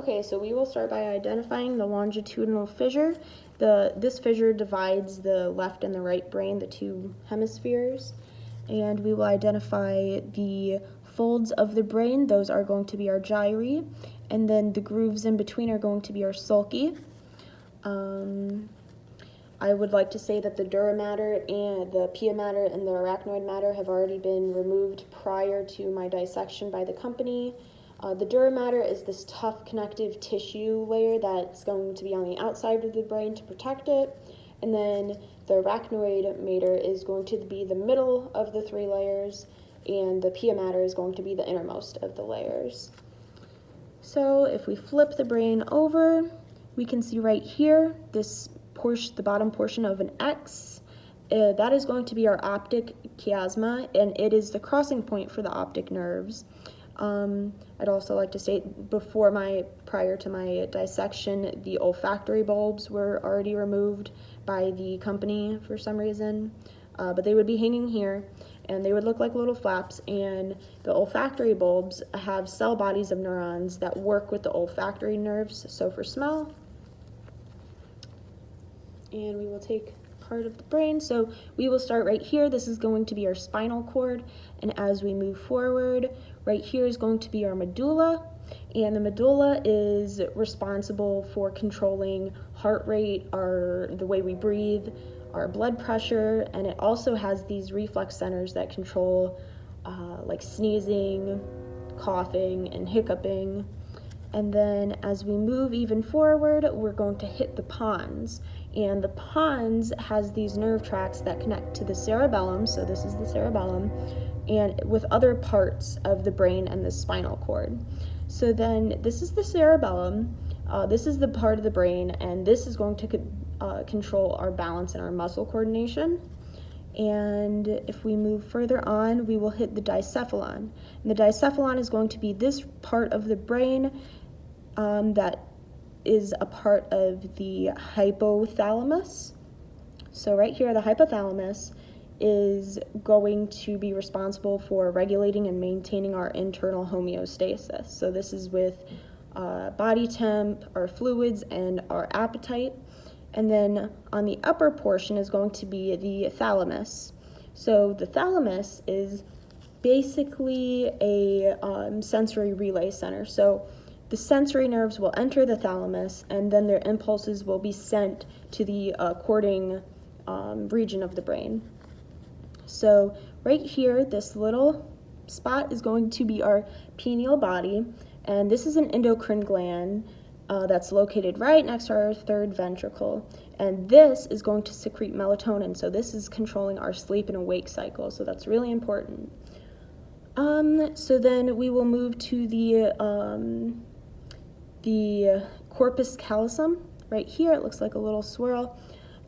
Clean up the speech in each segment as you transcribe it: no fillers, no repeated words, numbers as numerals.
Okay, so we will start by identifying the longitudinal fissure. This fissure divides the left and the right brain, the two hemispheres. And we will identify the folds of the brain. Those are going to be our gyri. And then the grooves in between are going to be our sulci. I would like to say that the dura mater and the pia mater and the arachnoid mater have already been removed prior to my dissection by the company. The dura mater is this tough connective tissue layer that's going to be on the outside of the brain to protect it. And then the arachnoid mater is going to be the middle of the three layers, and the pia mater is going to be the innermost of the layers. So if we flip the brain over, we can see right here, this portion, the bottom portion of an X, that is going to be our optic chiasma, and it is the crossing point for the optic nerves. I'd also like to state prior to my dissection, the olfactory bulbs were already removed by the company for some reason, but they would be hanging here and they would look like little flaps, and the olfactory bulbs have cell bodies of neurons that work with the olfactory nerves, so for smell. And we will take part of the brain. So we will start right here. This is going to be our spinal cord, and as we move forward, right here is going to be our medulla, and the medulla is responsible for controlling heart rate, the way we breathe, our blood pressure, and it also has these reflex centers that control like sneezing, coughing, and hiccuping. And then as we move even forward, we're going to hit the pons. And the pons has these nerve tracts that connect to the cerebellum, so this is the cerebellum, and with other parts of the brain and the spinal cord. So then this is the cerebellum, this is the part of the brain, and this is going to control our balance and our muscle coordination. And if we move further on, we will hit the dicephalon. And the dicephalon is going to be this part of the brain that is a part of the hypothalamus. So right here, the hypothalamus is going to be responsible for regulating and maintaining our internal homeostasis. So this is with body temp, our fluids, and our appetite. And then on the upper portion is going to be the thalamus. So the thalamus is basically a sensory relay center. So the sensory nerves will enter the thalamus, and then their impulses will be sent to the according region of the brain. So right here, this little spot is going to be our pineal body, and this is an endocrine gland that's located right next to our third ventricle, and this is going to secrete melatonin, so this is controlling our sleep and awake cycle, so that's really important. So then we will move to the corpus callosum. Right here, it looks like a little swirl,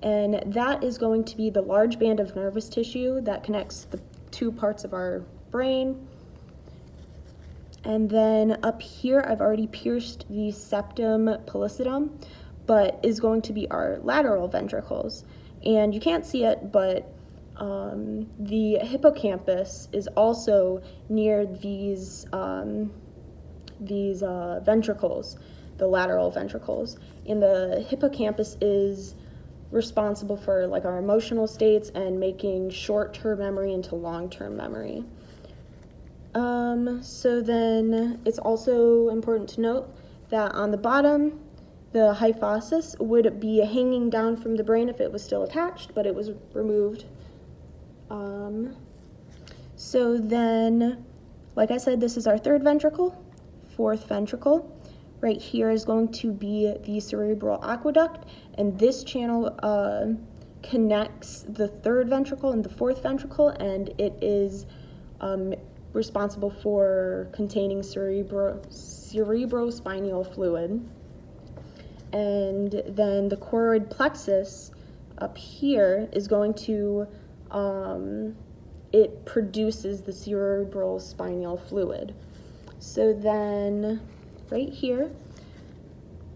and that is going to be the large band of nervous tissue that connects the two parts of our brain. And then up here, I've already pierced the septum pellucidum, but is going to be our lateral ventricles. And you can't see it, but the hippocampus is also near these ventricles, the lateral ventricles. And the hippocampus is responsible for like our emotional states and making short-term memory into long-term memory. So then it's also important to note that on the bottom, the hypophysis would be hanging down from the brain if it was still attached, but it was removed. So then, like I said, this is our third ventricle, fourth ventricle. Right here is going to be the cerebral aqueduct, and this channel connects the third ventricle and the fourth ventricle, and it is responsible for containing cerebrospinal fluid. And then the choroid plexus up here is going to, it produces the cerebrospinal fluid. So then right here,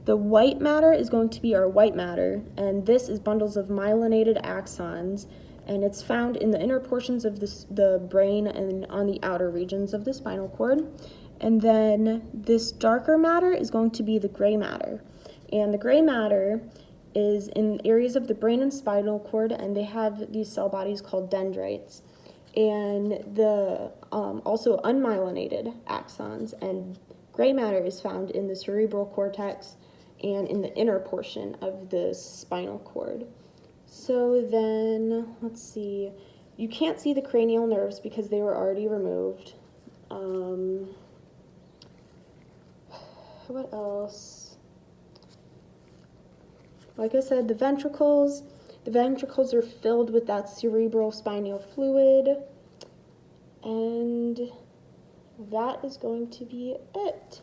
the white matter is going to be our white matter, and this is bundles of myelinated axons, and it's found in the inner portions of the brain and on the outer regions of the spinal cord. And then this darker matter is going to be the gray matter. And the gray matter is in areas of the brain and spinal cord, and they have these cell bodies called dendrites. And the also unmyelinated axons, and gray matter is found in the cerebral cortex and in the inner portion of the spinal cord. So then, let's see, you can't see the cranial nerves because they were already removed. What else? Like I said, the ventricles are filled with that cerebral spinal fluid, and that is going to be it.